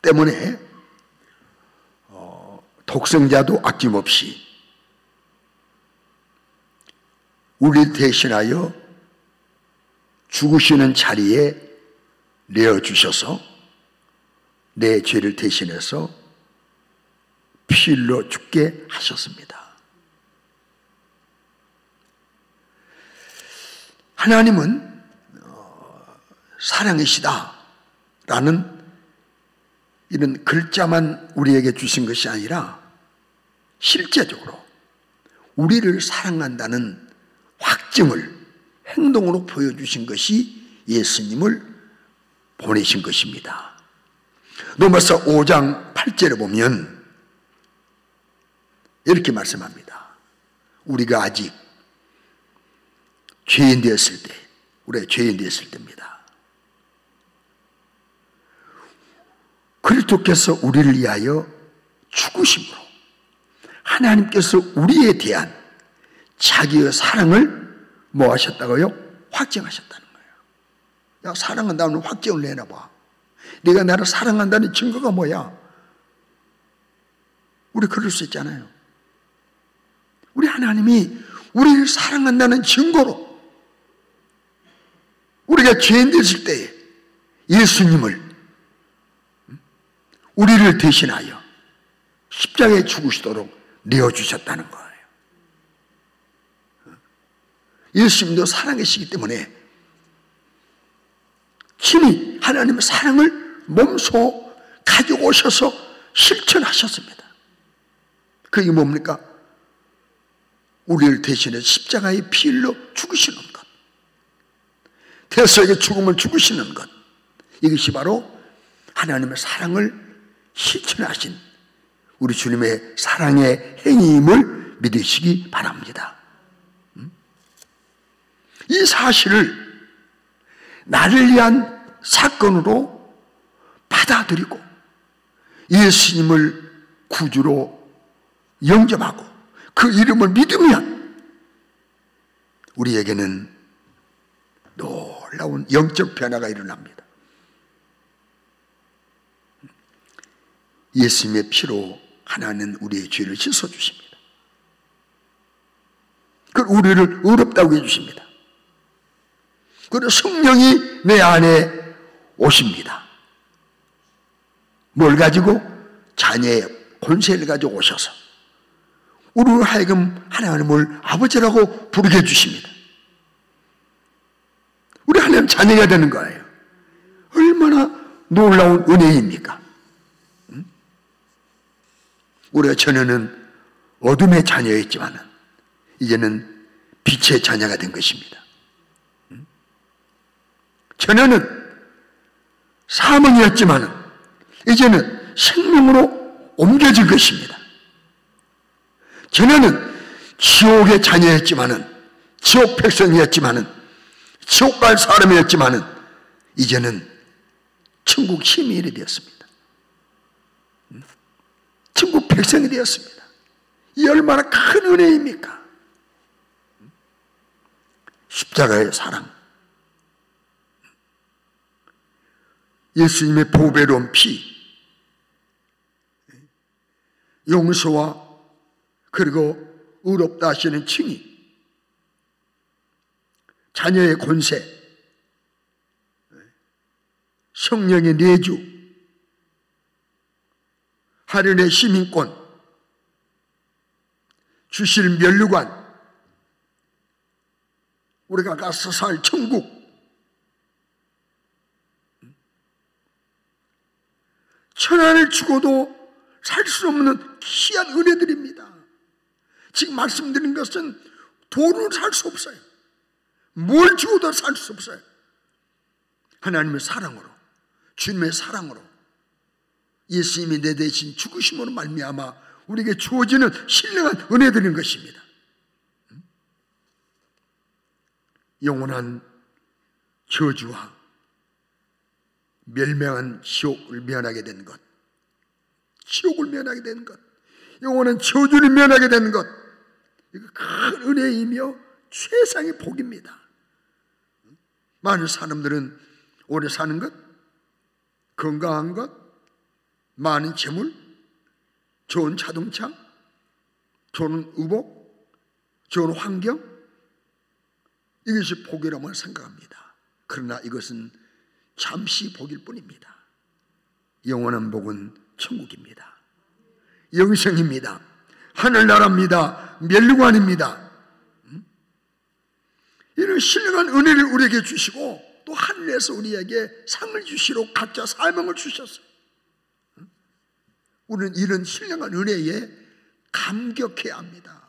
때문에 독생자도 아낌없이 우리를 대신하여 죽으시는 자리에 내어주셔서 내 죄를 대신해서 피 흘려 죽게 하셨습니다. 하나님은 사랑이시다라는 이런 글자만 우리에게 주신 것이 아니라 실제적으로 우리를 사랑한다는 확증을 행동으로 보여주신 것이 예수님을 보내신 것입니다. 로마서 5장 8절에 보면 이렇게 말씀합니다. 우리가 아직 죄인 되었을 때, 우리가 죄인 되었을 때입니다. 그리스도께서 우리를 위하여 죽으심으로 하나님께서 우리에 대한 자기의 사랑을 뭐 하셨다고요? 확증하셨다는 거예요. 야, 사랑한다면 확증을 내놔봐. 네가 나를 사랑한다는 증거가 뭐야? 우리 그럴 수 있잖아요. 우리 하나님이 우리를 사랑한다는 증거로 우리가 죄인 됐을 때에 예수님을 우리를 대신하여 십자가에 죽으시도록 내어주셨다는 거예요. 예수님도 사랑이시기 때문에 친히 하나님의 사랑을 몸소 가지고 오셔서 실천하셨습니다. 그게 뭡니까? 우리를 대신해 십자가에 피 흘려 죽으시는 것, 대속의 죽음을 죽으시는 것, 이것이 바로 하나님의 사랑을 실천하신 우리 주님의 사랑의 행위임을 믿으시기 바랍니다. 이 사실을 나를 위한 사건으로 받아들이고 예수님을 구주로 영접하고 그 이름을 믿으면 우리에게는 놀라운 영적 변화가 일어납니다. 예수님의 피로 하나는 우리의 죄를 씻어주십니다. 그리고 우리를 의롭다고 해주십니다. 그리고 성령이 내 안에 오십니다. 뭘 가지고? 자녀의 권세를 가지고 오셔서 우리로 하여금 하나님을 아버지라고 부르게 해주십니다. 우리 하나님 자녀가 되는 거예요. 얼마나 놀라운 은혜입니까? 우리가 전에는 어둠의 자녀였지만 이제는 빛의 자녀가 된 것입니다. 전에는 사망이었지만 이제는 생명으로 옮겨진 것입니다. 전에는 지옥의 자녀였지만 지옥 백성이었지만 지옥 갈 사람이었지만 이제는 천국 시민이 되었습니다. 천국 백성이 되었습니다. 이 얼마나 큰 은혜입니까? 십자가의 사랑, 예수님의 보배로운 피, 용서와 그리고 의롭다 하시는 칭의, 자녀의 권세, 성령의 내주, 하늘의 시민권, 주실 면류관, 우리가 가서 살 천국, 천하를 주고도 살 수 없는 귀한 은혜들입니다. 지금 말씀드린 것은 돈으로 살 수 없어요. 뭘 주고도 살 수 없어요. 하나님의 사랑으로, 주님의 사랑으로, 예수님이 내 대신 죽으심으로 말미암아 우리에게 주어지는 신령한 은혜들인 것입니다. 영원한 저주와 멸망한 지옥을 면하게 되는 것, 지옥을 면하게 되는 것, 영원한 저주를 면하게 되는 것, 이거 큰 은혜이며 최상의 복입니다. 많은 사람들은 오래 사는 것, 건강한 것, 많은 재물, 좋은 자동차, 좋은 의복, 좋은 환경, 이것이 복이라고 생각합니다. 그러나 이것은 잠시 복일 뿐입니다. 영원한 복은 천국입니다. 영생입니다. 하늘나라입니다. 멸류관입니다. 이런 신령한 은혜를 우리에게 주시고 또 하늘에서 우리에게 상을 주시러 각자 사명을 주셨어요. 우리는 이런 신령한 은혜에 감격해야 합니다.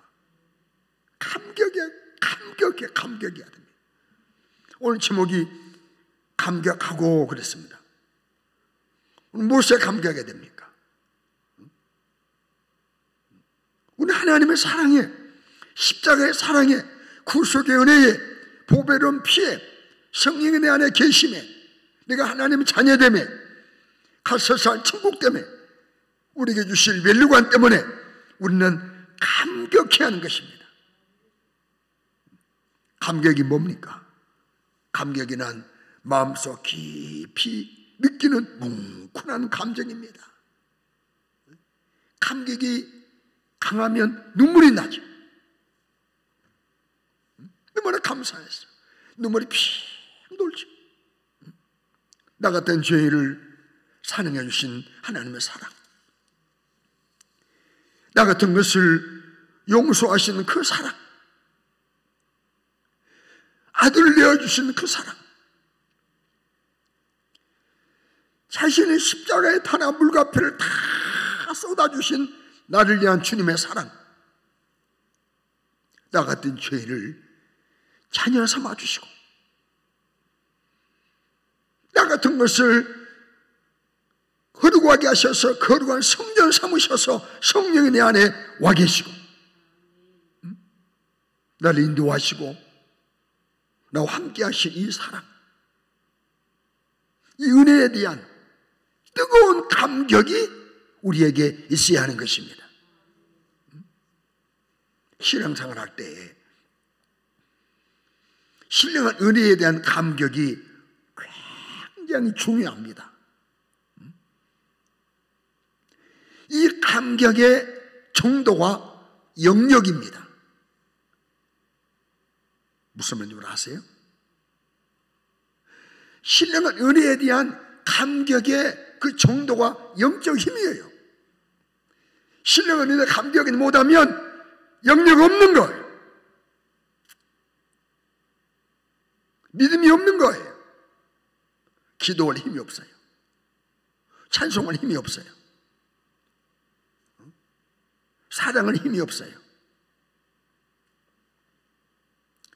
감격해야 됩니다. 오늘 제목이 감격하고 그랬습니다. 무엇에 감격해야 됩니까? 우리 하나님의 사랑에, 십자가의 사랑에, 구속의 은혜에, 보배로운 피에, 성령의 내 안에 계심에, 내가 하나님의 자녀됨에, 가서 살 천국됨에, 우리에게 주실 멸류관 때문에 우리는 감격해야 하는 것입니다. 감격이 뭡니까? 감격이란 마음속 깊이 느끼는 뭉클한 감정입니다. 감격이 강하면 눈물이 나죠. 얼마나 감사해서 눈물이 핑 돌죠. 나 같은 죄인을 사랑해 주신 하나님의 사랑, 나 같은 것을 용서하시는 그 사랑, 아들을 내어주시는 그 사랑, 자신의 십자가의 탄화 물과표를 다 쏟아주신 나를 위한 주님의 사랑, 나 같은 죄인을 자녀 삼아주시고 나 같은 것을 거룩하게 하셔서 거룩한 성전 삼으셔서 성령이 내 안에 와 계시고 나를 인도하시고 나와 함께 하신 이 사랑, 이 은혜에 대한 뜨거운 감격이 우리에게 있어야 하는 것입니다. 신앙생활 할 때 신령한 은혜에 대한 감격이 굉장히 중요합니다. 이 감격의 정도가 영역입니다. 무슨 말인지 아세요? 신령한 은혜에 대한 감격의 그 정도가 영적 힘이에요. 신령한 은혜의 감격이 못하면 영역 없는 거예요. 믿음이 없는 거예요. 기도할 힘이 없어요. 찬송할 힘이 없어요. 사랑할 힘이 없어요.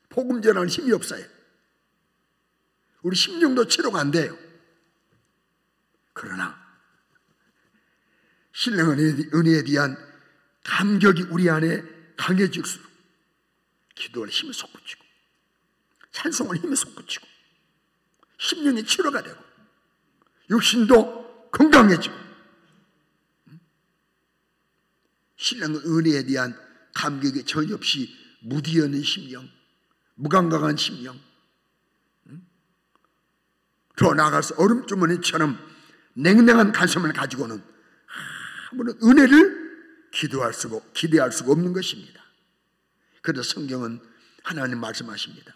복음 전할 힘이 없어요. 우리 심령도 치료가 안 돼요. 그러나 신령한 은혜에 대한 감격이 우리 안에 강해질수록 기도할 힘이 솟구치고 찬송할 힘이 솟구치고 심령이 치료가 되고 육신도 건강해지고 신령한 은혜에 대한 감격이 전혀 없이 무디어는 심령, 무감각한 심령, 더 나아가서 얼음주머니처럼 냉랭한 가슴을 가지고는 아무런 은혜를 기대할 수가 없는 것입니다. 그래서 성경은 하나님 말씀하십니다.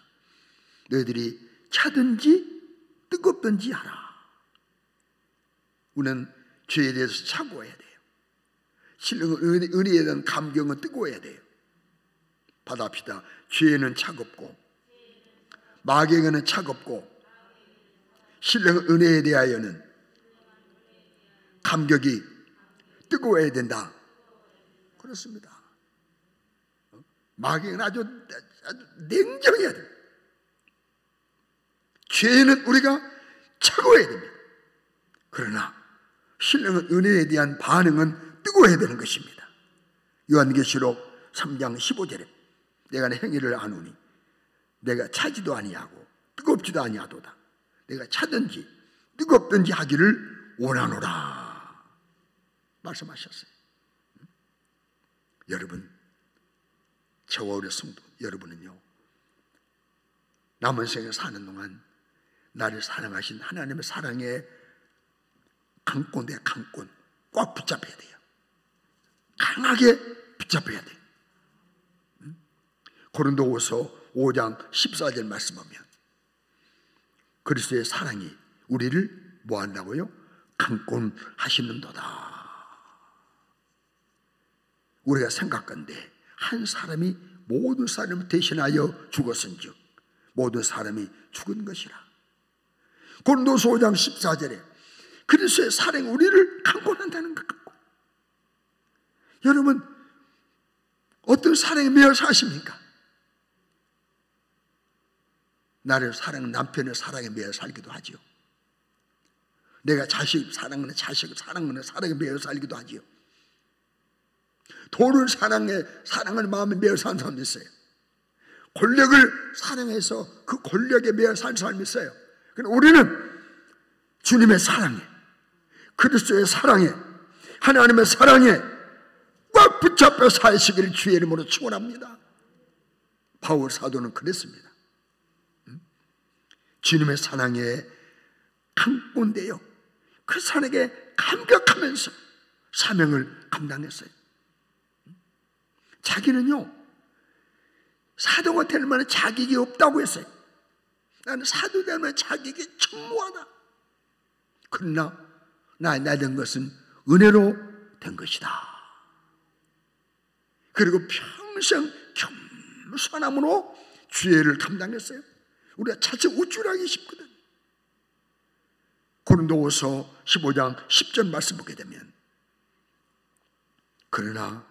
너희들이 차든지 뜨겁든지 하라. 우리는 죄에 대해서 차고해야 돼요. 신령한 은혜에 대한 감격은 뜨거워야 돼요. 받아합시다. 죄는 차갑고 마귀에게는 차갑고 신령한 은혜에 대하여는 감격이 뜨거워야 된다. 그렇습니다. 마귀는 아주 냉정해야 돼요. 죄는 우리가 차가워야 됩니다. 그러나 신령한 은혜에 대한 반응은 뜨거워야 되는 것입니다. 요한계시록 3장 15절에 내가 내 행위를 아노니 내가 차지도 아니하고 뜨겁지도 아니하도다. 내가 차든지 뜨겁든지 하기를 원하노라 말씀하셨어요. 여러분, 저와 우리 성도 여러분은요, 남은 생에 사는 동안 나를 사랑하신 하나님의 사랑에 강권 돼, 강권. 꽉 붙잡아야 돼요. 강하게 붙잡아야 돼. 고린도후서 5장 14절 말씀 보면 그리스도의 사랑이 우리를 뭐 한다고요? 강권하시는도다. 우리가 생각건대 한 사람이 모든 사람을 대신하여 죽었은즉 모든 사람이 죽은 것이라. 고린도서 5장 14절에 그리스도의 사랑이 우리를 강권한다는 것 같고, 여러분 어떤 사랑에 매여 사십니까? 나를 사랑하는 남편의 사랑에 매여 살기도 하지요. 내가 자식 사랑하는 자식을 사랑하는 사랑에 매여 살기도 하지요. 돈을 사랑하는 마음에 매여 사는 사람도 있어요. 권력을 사랑해서 그 권력에 매여 사는 사람이 있어요. 그런데 우리는 주님의 사랑에, 그리스도의 사랑에, 하나님의 사랑에 꽉 붙잡혀 사시기를 주의 이름으로 축원합니다. 바울 사도는 그랬습니다. 주님의 사랑에 강권되어 그 사랑에 감격하면서 사명을 감당했어요. 자기는요, 사도가 될 만한 자격이 없다고 했어요. 나는 사도 될 만한 자격이 천무하다. 그러나 나 된 것은 은혜로 된 것이다. 그리고 평생 겸손함으로 주의를 감당했어요. 우리가 자체 우쭐하기 쉽거든. 고린도후서 15장 10절 말씀 보게 되면 그러나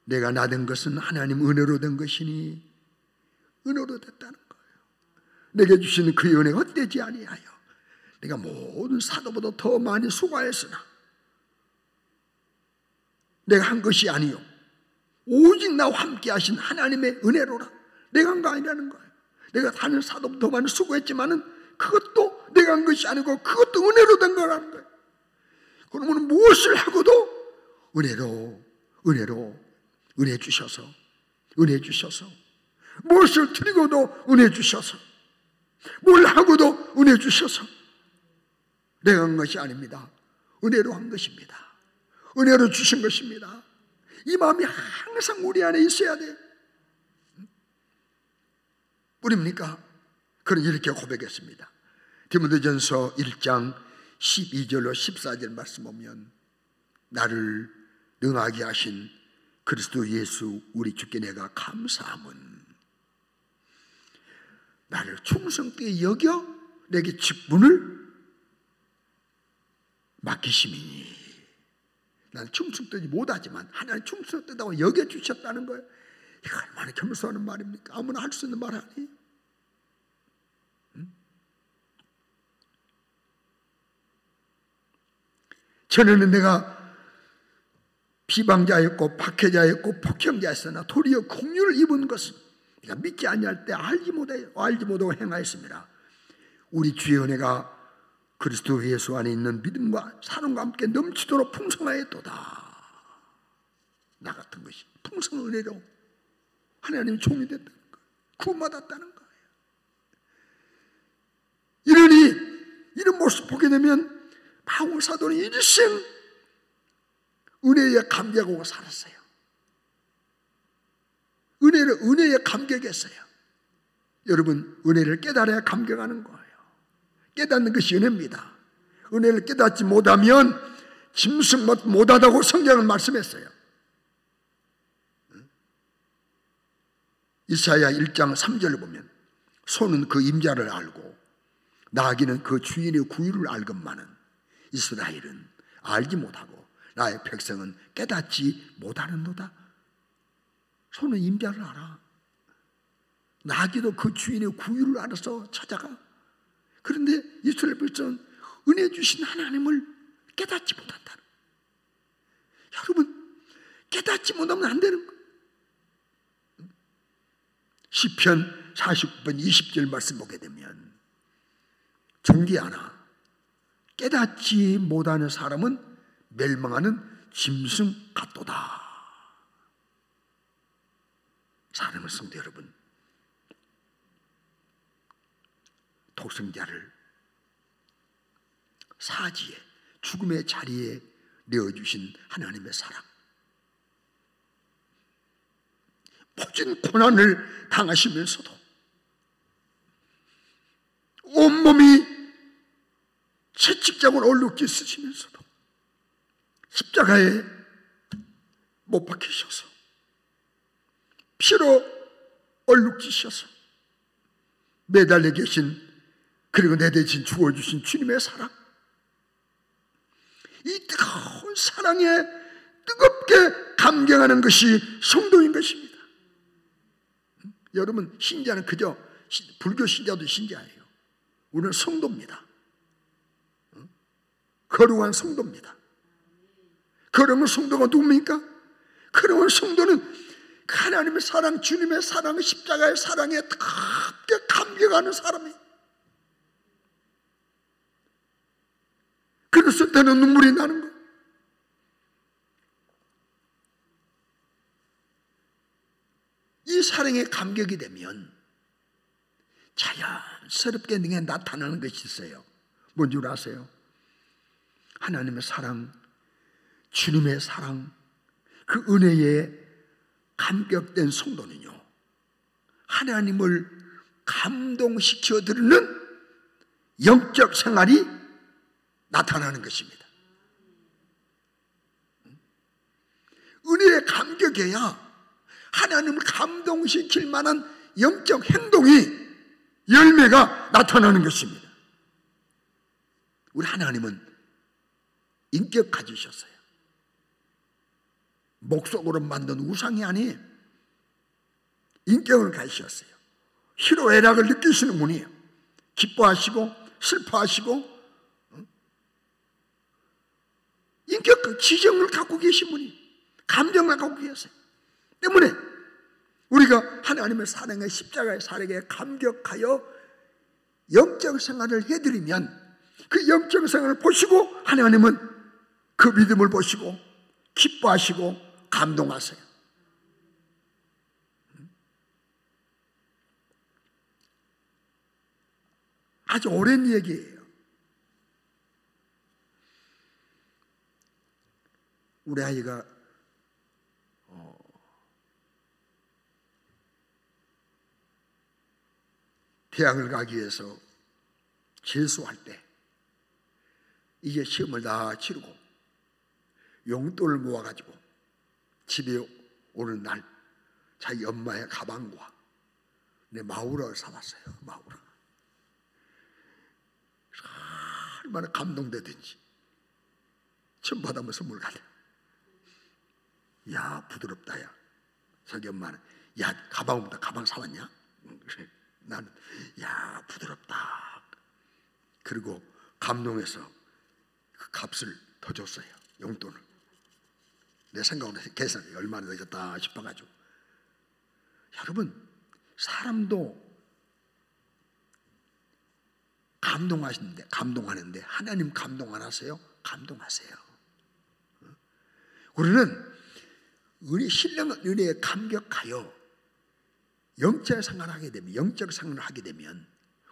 내가 나 된 것은 하나님 은혜로 된 것이니 은혜로 됐다는 거예요. 내게 주시는 그 은혜가 헛되지 아니하여 내가 모든 사도보다 더 많이 수고하였으나 내가 한 것이 아니요 오직 나와 함께 하신 하나님의 은혜로라. 내가 한 거 아니라는 거예요. 내가 다른 사도보다 더 많이 수고했지만은 그것도 내가 한 것이 아니고 그것도 은혜로 된 거라는 거예요. 그러면 무엇을 하고도 은혜로 은혜 주셔서 무엇을 드리고도 은혜 주셔서 뭘 하고도 은혜 주셔서 내가 한 것이 아닙니다. 은혜로 한 것입니다. 은혜로 주신 것입니다. 이 마음이 항상 우리 안에 있어야 돼요. 뿌립니까? 그런 이렇게 고백했습니다. 디모데전서 1장 12절로 14절 말씀 보면 나를 능하게 하신 그리스도 예수 우리 주께 내가 감사함은 나를 충성되게 여겨 내게 직분을 맡기심이니. 나는 충성되지 못하지만 하나님 충성되다고 여겨주셨다는 거예요. 이거 얼마나 겸손한 말입니까? 아무나 할 수 있는 말 아니에요? 전에는 내가 비방자였고 박해자였고 폭행자였으나 도리어 긍휼을 입은 것은 내가 믿지 아니할 때 알지 못하고 행하였습니다. 우리 주의 은혜가 그리스도 예수 안에 있는 믿음과 사랑과 함께 넘치도록 풍성하였도다. 나 같은 것이 풍성한 은혜로 하나님 종이 됐다는 거예요. 구원받았다는 거예요. 이런 모습 보게 되면 바울 사도는 일생 은혜에 감격하고 살았어요. 은혜에 감격했어요. 여러분, 은혜를 깨달아야 감격하는 거예요. 깨닫는 것이 은혜입니다. 은혜를 깨닫지 못하면 짐승 못하다고 성경은 말씀했어요. 이사야 1장 3절을 보면 소는 그 임자를 알고 나귀는 그 주인의 구유를 알건만은 이스라엘은 알지 못하고 나의 백성은 깨닫지 못하는도다. 소는 임자를 알아. 나귀도 그 주인의 구유를 알아서 찾아가. 그런데 이스라엘 백성은 은혜 주신 하나님을 깨닫지 못한다. 여러분, 깨닫지 못하면 안 되는 거예요. 시편 49편 20절 말씀 보게 되면 존귀하나 깨닫지 못하는 사람은 멸망하는 짐승 같도다. 사랑하는 성도 여러분, 독생자를 사지에 죽음의 자리에 내어주신 하나님의 사랑, 모진 고난을 당하시면서도 온몸이 채찍장을 얼룩지 쓰시면서도 십자가에 못 박히셔서 피로 얼룩지셔서 매달려 계신, 그리고 내 대신 죽어주신 주님의 사랑, 이 뜨거운 사랑에 뜨겁게 감격하는 것이 성도인 것입니다. 여러분, 신자는 그저 불교 신자도 신자예요. 우리는 성도입니다. 거룩한 성도입니다. 거룩한 성도가 누굽니까? 거룩한 성도는 하나님의 사랑, 주님의 사랑, 십자가의 사랑에 뜨겁게 감격하는 사람이에요. 그랬을 때는 눈물이 나는 거예요. 이 사랑에 감격이 되면 자연스럽게 능에 나타나는 것이 있어요. 뭔지 아세요? 하나님의 사랑, 주님의 사랑, 그 은혜에 감격된 성도는요, 하나님을 감동시켜 드리는 영적 생활이 나타나는 것입니다. 은혜에 감격해야 하나님을 감동시킬 만한 영적 행동이, 열매가 나타나는 것입니다. 우리 하나님은 인격 가지셨어요. 목속으로 만든 우상이 아니에요. 인격을 가지셨어요. 희로애락을 느끼시는 분이에요. 기뻐하시고 슬퍼하시고 인격 지정을 갖고 계신 분이, 감정을 갖고 계세요. 때문에 우리가 하나님의 사랑의 십자가의 사랑에 감격하여 영적 생활을 해드리면, 그 영적 생활을 보시고 하나님은 그 믿음을 보시고 기뻐하시고 감동하세요. 아주 오랜 얘기예요. 우리 아이가 대학을 가기 위해서 재수할 때 이제 시험을 다 치르고 용돈을 모아가지고 집에 오는 날 자기 엄마의 가방과 내 마우라를 사왔어요. 마우라. 얼마나 감동되든지 처음 받으면 선물 가네. 야, 부드럽다. 야, 자기 엄마는, 야, 가방보다 가방 사왔냐? 그래. 나는, 야, 부드럽다. 그리고 감동해서 그 값을 더 줬어요. 용돈을. 내 생각으로 계산이 얼마나 더 줬다 싶어가지고. 여러분, 사람도 감동하는데 하나님 감동 안 하세요? 감동하세요. 우리는 우리 신령한 은혜에 감격하여 영적 생활을 하게 되면, 영적 생활을 하게 되면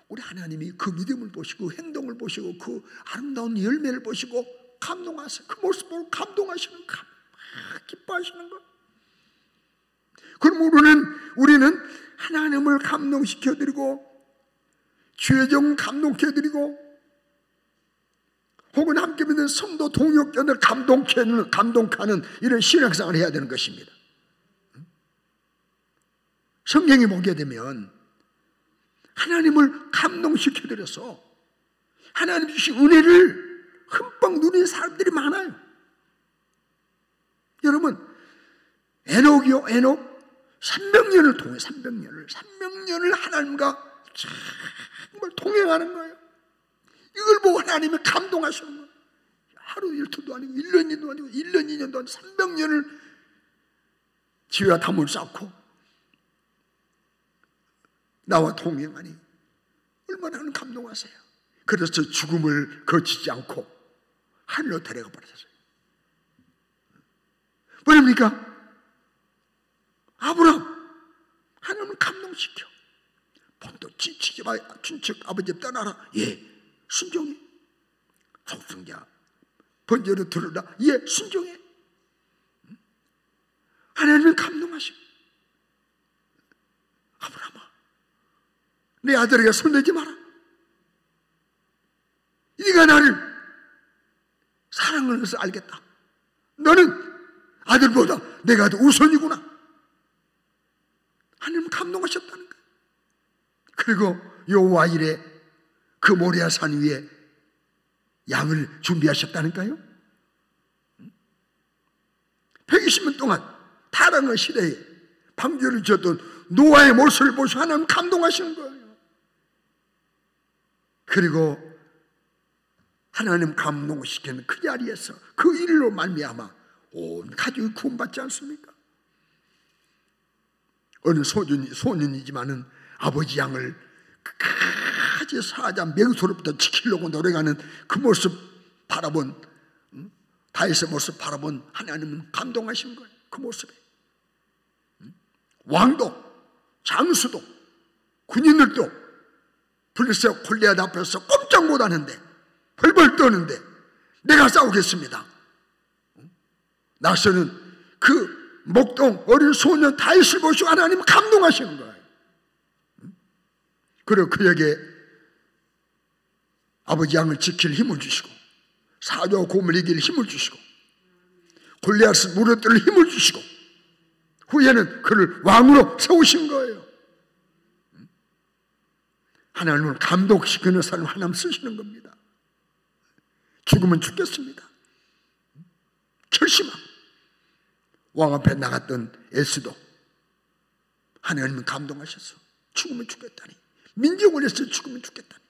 우리 하나님이 그 믿음을 보시고 행동을 보시고 그 아름다운 열매를 보시고 감동하세요. 그 모습 보고 감동하시는, 기뻐하시는 거. 그럼 우리는 하나님을 감동시켜드리고 죄종 감동해드리고 혹은 함께 믿는 성도 동역자들 감동하는 이런 신앙생활을 해야 되는 것입니다. 성경에 보게 되면 하나님을 감동시켜드려서 하나님 주신 은혜를 흠뻑 누린 사람들이 많아요. 여러분, 에녹이요, 에녹 300년을 통해 300년을 하나님과 정말 동행하는 거예요. 이걸 보고 하나님이 감동하시는 거예요. 하루 이틀도 아니고 1년도 아니고 1년 2년도 아니고 300년을 지혜와 담을 쌓고 나와 동행하니 얼마나 하나님 감동하세요. 그래서 죽음을 거치지 않고 하늘로 데려가 버렸어요. 뭐랍니까? 아브라함 하나님을 감동시켜. 본토 친척 아버지 떠나라. 예, 순종해. 속성자 번제로 들으라. 예, 순종해. 하나님은 감동하셔. 아브라함아, 내 아들에게 손대지 마라. 네가 나를 사랑하는 것을 알겠다. 너는 아들보다 내가 더 우선이구나. 하나님 감동하셨다는 거예요. 그리고 여호와 이레 그 모리아 산 위에 양을 준비하셨다니까요. 120년 동안 타락의 시대에 방주를 지었던 노아의 모습을 보시고 하나님 감동하시는 거예요. 그리고 하나님 감동시키는 그 자리에서 그 일로 말미암아 온 가족이 구원받지 않습니까? 어느 소년이지만은 아버지 양을 끝까지 사자 맹소로부터 지키려고 노력하는 그 모습 바라본, 다윗의 모습 바라본 하나님은 감동하신 거예요. 그 모습에 왕도 장수도 군인들도 블레셋 골리앗 앞에서 꼼짝 못하는데 벌벌 떠는데 내가 싸우겠습니다. 나서는 그 목동 어린 소년 다윗을 보시고 하나님은 감동하시는 거예요. 그리고 그에게 아버지 양을 지킬 힘을 주시고 사자와 곰을 이길 힘을 주시고 골리앗을 무너뜨릴 힘을 주시고 후에는 그를 왕으로 세우신 거예요. 하나님은 감동시키는 사람 하나님 쓰시는 겁니다. 죽으면 죽겠습니다. 결심하고 왕 앞에 나갔던 에스도 하나님은 감동하셨어. 죽으면 죽겠다니. 민족을 했어요. 죽으면 죽겠다니.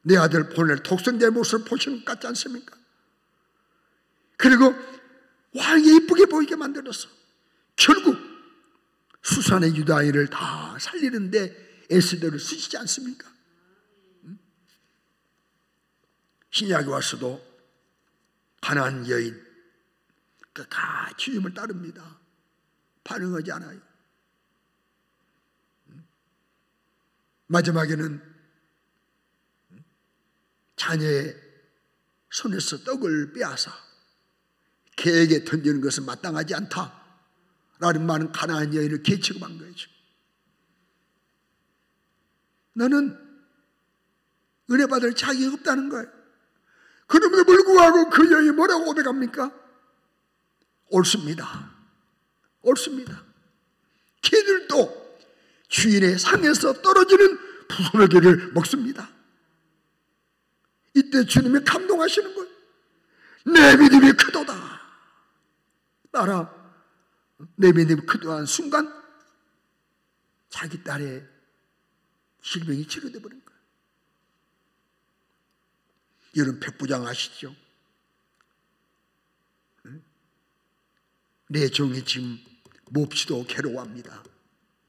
내 아들 보낼 독생자의 모습을 보시는 것 같지 않습니까? 그리고 왕이 이쁘게 보이게 만들었어. 결국 수산의 유다인을 다 살리는데 에스더를 쓰시지 않습니까? 신약에 와서도 가나안 여인 끝까지 주님을 따릅니다. 반응하지 않아요. 마지막에는 자녀의 손에서 떡을 빼앗아 개에게 던지는 것은 마땅하지 않다라는 말은 가나안 여인을 개 취급한 거죠. 너는 은혜 받을 자격이 없다는 거예요. 그럼에도 불구하고 그 여인이 뭐라고 고백합니까? 옳습니다. 옳습니다. 개들도 주인의 상에서 떨어지는 부스러기를 먹습니다. 이때 주님이 감동하시는 거예요. 내 믿음이 크도다. 따라 내 믿음이 크도한 순간 자기 딸의 질병이 치료돼 버린 거예요. 여러분 백부장 아시죠? 내 종이 지금 몹시도 괴로워합니다.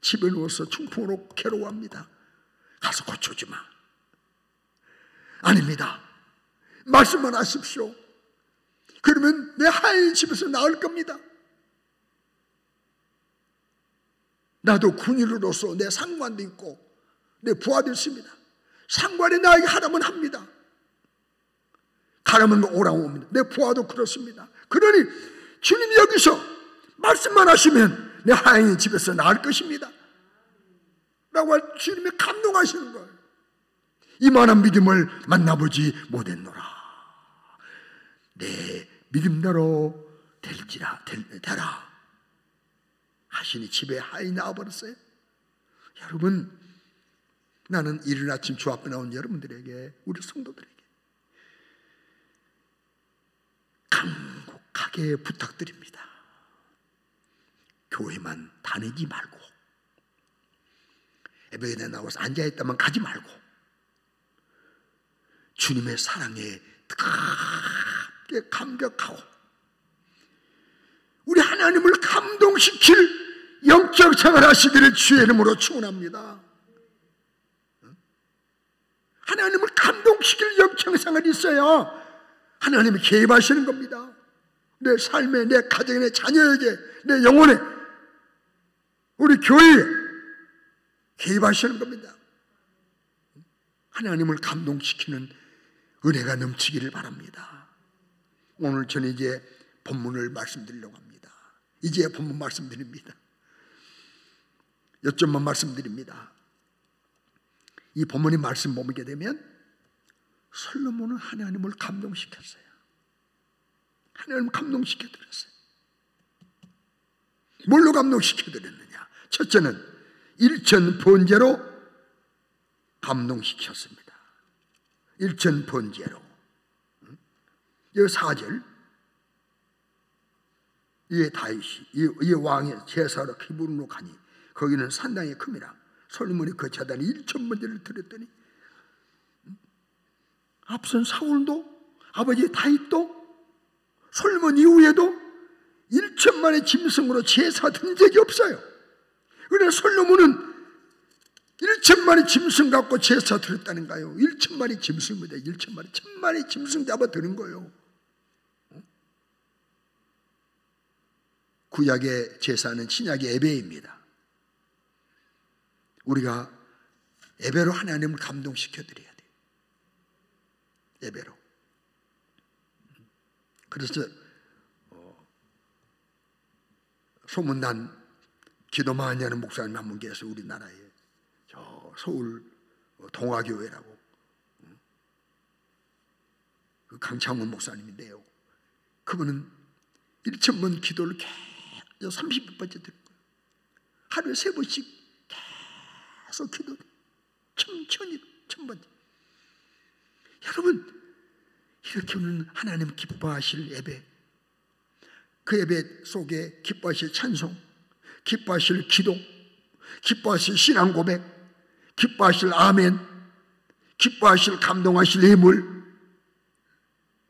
집에 누워서 중풍으로 괴로워합니다. 가서 고쳐주지 마. 아닙니다. 말씀만 하십시오. 그러면 내 하인 집에서 나을 겁니다. 나도 군인으로서 내 상관도 있고 내 부하도 있습니다. 상관이 나에게 하라면 합니다. 가라면 오라고 옵니다. 내 부하도 그렇습니다. 그러니 주님이 여기서 말씀만 하시면 내 하인 집에서 나을 것입니다 라고 주님이 감동하시는 거예요. 이만한 믿음을 만나보지 못했노라. 내 믿음대로 되라 하시니 집에 하인이 나와버렸어요. 여러분, 나는 이른 아침 주 앞에 나온 여러분들에게, 우리 성도들에게 간곡하게 부탁드립니다. 교회만 다니지 말고, 예배에 나와서 앉아있다만 가지 말고 주님의 사랑에 뜨겁게 감격하고 우리 하나님을 감동시킬 영적 생활 하시기를 주의 이름으로 축원합니다. 하나님을 감동시킬 영적 생활이 있어야 하나님이 개입하시는 겁니다. 내 삶에, 내 가정에, 내 자녀에게, 내 영혼에, 우리 교회에 개입하시는 겁니다. 하나님을 감동시키는 은혜가 넘치기를 바랍니다. 오늘 저는 이제 본문을 말씀드리려고 합니다. 이제 본문 말씀드립니다. 몇 점만 말씀드립니다. 이 본문의 말씀 보게 되면 솔로몬은 하나님을 감동시켰어요. 하나님을 감동시켜드렸어요. 뭘로 감동시켜드렸느냐? 첫째는 일천 번제로 감동시켰습니다. 일천 번제로. 여기 4절, 이에 다윗이 이 왕의 제사로 기브론으로 가니 거기는 산당이 큽니다. 솔로몬이 그 제단에 1천 번제를 드렸더니 앞선 사울도 아버지 다윗도 솔로몬 이후에도 1천만의 짐승으로 제사 드린 적이 없어요. 그러나 솔로몬은 1천만의 짐승 갖고 제사 드렸다는가요? 1천만의 짐승입니다. 1천만의, 1000만의 짐승 잡아 드는 거예요. 구약의 제사는 신약의 예배입니다. 우리가 예배로 하나님을 감동시켜 드려야 돼요. 예배로. 그래서 소문난 기도 많이 하는 목사님 한 분 계세요. 우리나라에 저 서울 동화교회라고, 그 강창훈 목사님인데요. 그분은 1,000번 기도를 계속 30번째 드릴 거예요. 하루에 3번씩 계속 기도, 천천히 1000번. 여러분, 이렇게 오는 하나님 기뻐하실 예배, 그 예배 속에 기뻐하실 찬송, 기뻐하실 기도, 기뻐하실 신앙 고백, 기뻐하실 아멘, 기뻐하실 감동하실 예물,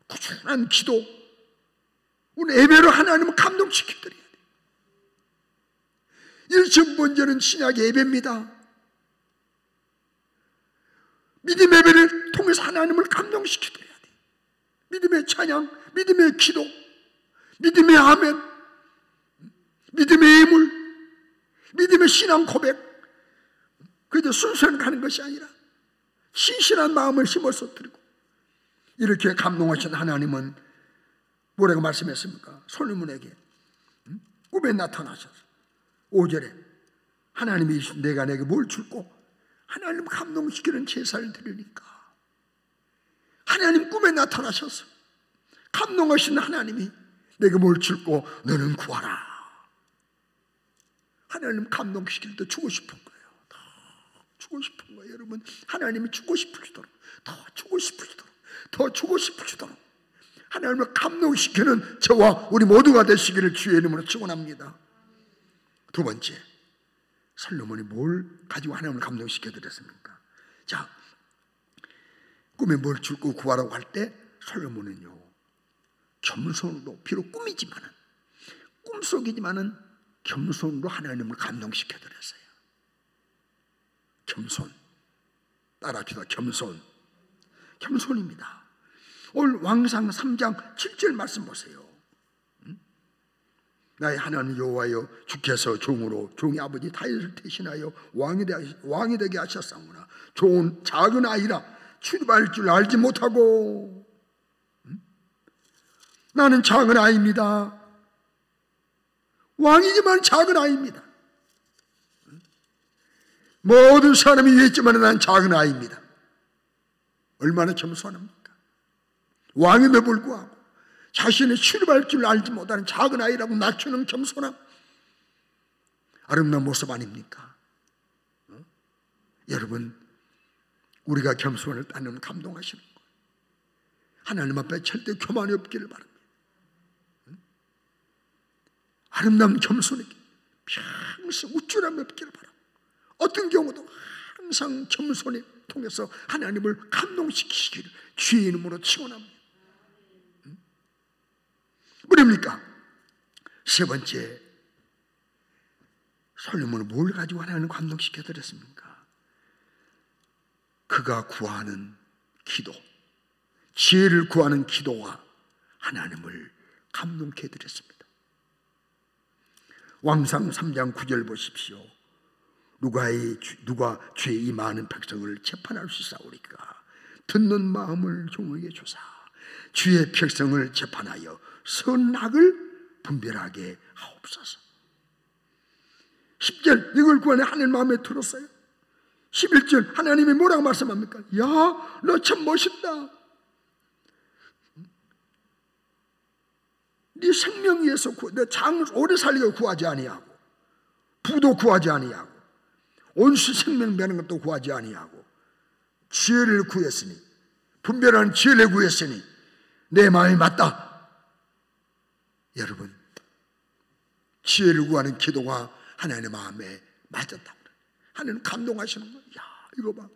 꾸준한 기도, 오늘 예배로 하나님을 감동시켜드려야 돼요. 1,000번제는 신약의 예배입니다. 믿음의 예배를 통해서 하나님을 감동시켜드려야 돼요. 믿음의 찬양, 믿음의 기도, 믿음의 아멘, 믿음의 예물, 믿음의 신앙 고백, 그저 순수한 가는 것이 아니라 신실한 마음을 심어서 드리고, 이렇게 감동하신 하나님은 뭐라고 말씀했습니까? 솔로몬에게 꿈에 나타나셔서 5절에 하나님이 내가 내게 뭘 줄고 하나님 감동시키는 제사를 드리니까, 하나님 꿈에 나타나셔서 감동하신 하나님이 내게 뭘 줄고 너는 구하라. 하나님 감동시킬 때 주고 싶은 거예요. 더 주고 싶은 거예요. 여러분, 하나님이 주고 싶으시도록, 더 주고 싶으시도록, 더 주고 싶으시도록 하나님을 감동시키는 저와 우리 모두가 되시기를 주의 이름으로 축원합니다. 두 번째, 솔로몬이 뭘 가지고 하나님을 감동시켜 드렸습니까? 자, 꿈에 뭘 줄고 구하라고 할 때 솔로몬은요, 겸손으로, 비록 꿈이지만은, 꿈속이지만은 겸손으로 하나님을 감동시켜 드렸어요. 겸손. 따라합시다. 겸손. 겸손입니다. 오늘 왕상 3장 7절 말씀 보세요. 나의 하나님 여호와여, 주께서 종이 아버지 다윗을 대신하여 왕이 되게 하셨사오나 종은 작은 아이라 출발할 줄 알지 못하고, 나는 작은 아이입니다. 왕이지만 작은 아이입니다. 모든 사람이 위했지만 나는 작은 아이입니다. 얼마나 겸손합니까? 왕임에 불구하고 자신의 출발할 줄 알지 못하는 작은 아이라고 낮추는 겸손함, 아름다운 모습 아닙니까? 여러분, 우리가 겸손을 따르면 감동하시는 거예요. 하나님 앞에 절대 교만이 없기를 바랍니다. 아름다운 겸손에게 평생 우쭐함이 없기를 바랍니다. 어떤 경우도 항상 겸손에 통해서 하나님을 감동시키시기를 주의 이름으로 축원합니다. 뭐랍니까? 세 번째, 솔로몬은 뭘 가지고 하나님을 감동시켜 드렸습니까? 그가 구하는 기도, 지혜를 구하는 기도와 하나님을 감동케 해드렸습니다. 왕상 3장 9절 보십시오. 누가 죄의 이 많은 백성을 재판할 수 있사오리까? 듣는 마음을 종에게 주사 주의 백성을 재판하여 선악을 분별하게 하옵소서. 10절 이걸 구하니 하나님 마음에 들었어요. 11절 하나님이 뭐라고 말씀합니까? 야, 너 참 멋있다. 네 생명 위해서 내 장 오래 살리고 구하지 아니하고 부도 구하지 아니하고 온수 생명 되는 것도 구하지 아니하고 지혜를 구했으니 분별하는 지혜를 구했으니 내 마음이 맞다. 여러분, 지혜를 구하는 기도가 하나님의 마음에 맞았다. 하나님 감동하시는 거야. 야, 이거 봐.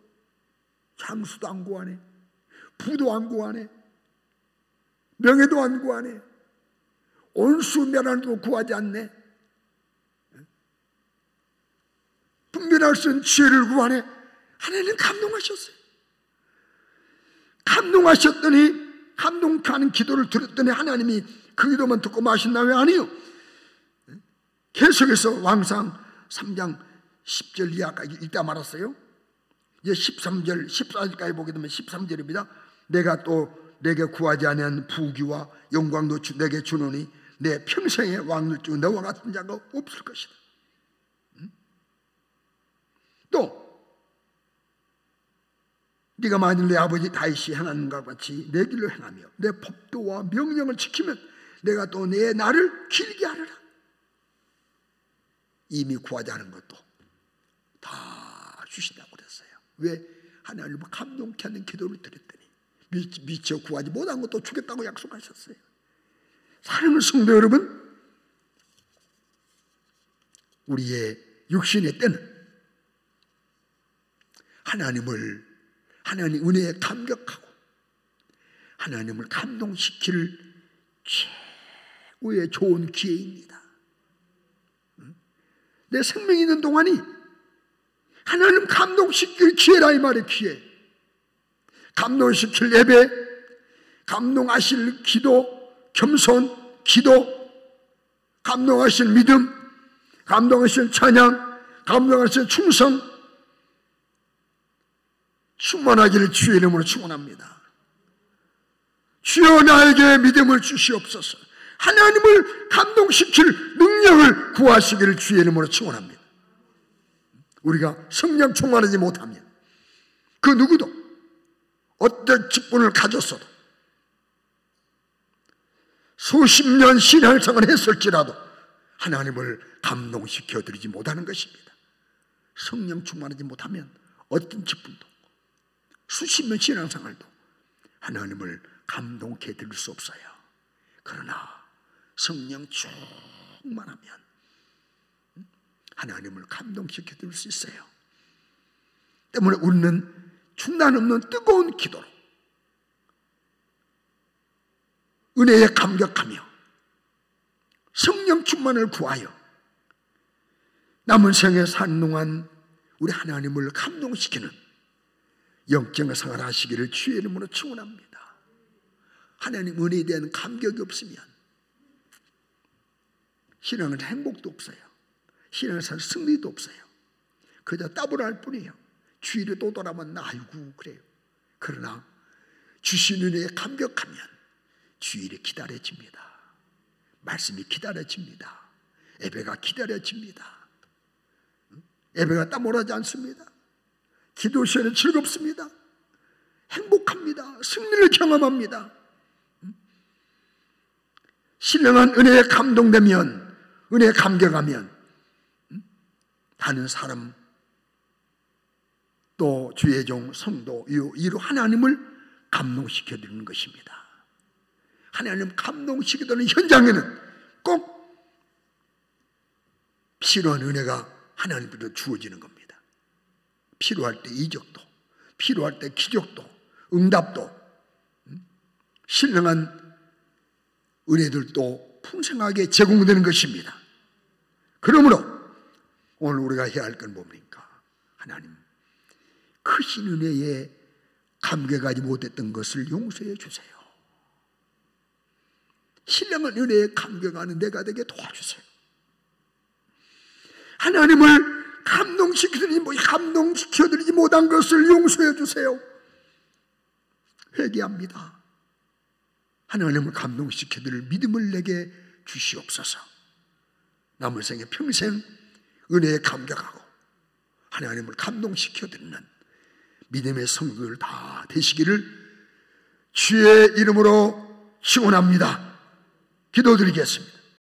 장수도 안 구하네. 부도 안 구하네. 명예도 안 구하네. 온수 멸하는도 구하지 않네. 분별할 수 있는 지혜를 구하네. 하나님 감동하셨어요. 감동하셨더니 감동하는 기도를 들었더니 하나님이 그 기도만 듣고 마신다 왜 아니요? 계속해서 왕상 3장 10절 이하까지 읽다 말았어요. 이제 13절 14절까지 보게 되면 13절입니다. 내가 또 내게 구하지 아니한 부귀와 영광도 내게 주노니 내 평생의 왕을 중 너와 같은 자가 없을 것이다. 또 네가 만일 내 아버지 다윗이 행하는 것 같이 내 길로 행하며 내 법도와 명령을 지키면 내가 또 내 날을 길게 하리라. 이미 구하지 않은 것도 다 주신다고 그랬어요. 왜? 하나님을 감동케 하는 기도를 드렸더니 미처 구하지 못한 것도 주겠다고 약속하셨어요. 사랑하는 성도 여러분, 우리의 육신의 때는 하나님 은혜에 감격하고 하나님을 감동시킬 최고의 좋은 기회입니다. 내 생명이 있는 동안이 하나님 감동시킬 기회라 이 말이에요. 기회. 감동시킬 예배, 감동하실 기도, 겸손, 기도, 감동하실 믿음, 감동하실 찬양, 감동하실 충성, 충만하기를 주의 이름으로 축원합니다. 주여 나에게 믿음을 주시옵소서. 하나님을 감동시킬 능력을 구하시기를 주의 이름으로 축원합니다. 우리가 성령 충만하지 못하면 그 누구도 어떤 직분을 가졌어도 수십 년 신앙생활을 했을지라도 하나님을 감동시켜 드리지 못하는 것입니다. 성령 충만하지 못하면 어떤 직분도 수십 년 신앙생활도 하나님을 감동케 드릴 수 없어요. 그러나 성령 충만하면 하나님을 감동시켜 드릴 수 있어요. 때문에 우리는 중단 없는 뜨거운 기도로 은혜에 감격하며 성령 충만을 구하여 남은 생에 사는 동안 우리 하나님을 감동시키는 영적인 생활 하시기를 주의 이름으로 축원합니다. 하나님 은혜에 대한 감격이 없으면 신앙은 행복도 없어요. 신앙에서 승리도 없어요. 그저 따분할 뿐이에요. 주일에 또 돌아보면 아이고 그래요. 그러나 주신 은혜에 감격하면 주일이 기다려집니다. 말씀이 기다려집니다. 예배가 기다려집니다. 예배가 땀오르지 않습니다. 기도 시간은 즐겁습니다. 행복합니다. 승리를 경험합니다. 신령한 은혜에 감동되면, 은혜에 감격하면 다른 사람 또 주의 종 성도 이로 하나님을 감동시켜드리는 것입니다. 하나님 감동시켜드리는 현장에는 꼭 필요한 은혜가 하나님께로 주어지는 겁니다. 필요할 때 이적도, 필요할 때 기적도, 응답도, 신령한 은혜들도 풍성하게 제공되는 것입니다. 그러므로 오늘 우리가 해야 할 건 뭡니까? 하나님, 크신 은혜에 감격하지 못했던 것을 용서해 주세요. 신령한 은혜에 감격하는 내가 되게 도와주세요. 하나님을 감동시켜드리지 못한 것을 용서해 주세요. 회개합니다. 하나님을 감동시켜드릴 믿음을 내게 주시옵소서. 남은 생에 평생 은혜에 감격하고 하나님을 감동시켜드리는 믿음의 성도들 다 되시기를 주의 이름으로 축원합니다. 기도드리겠습니다.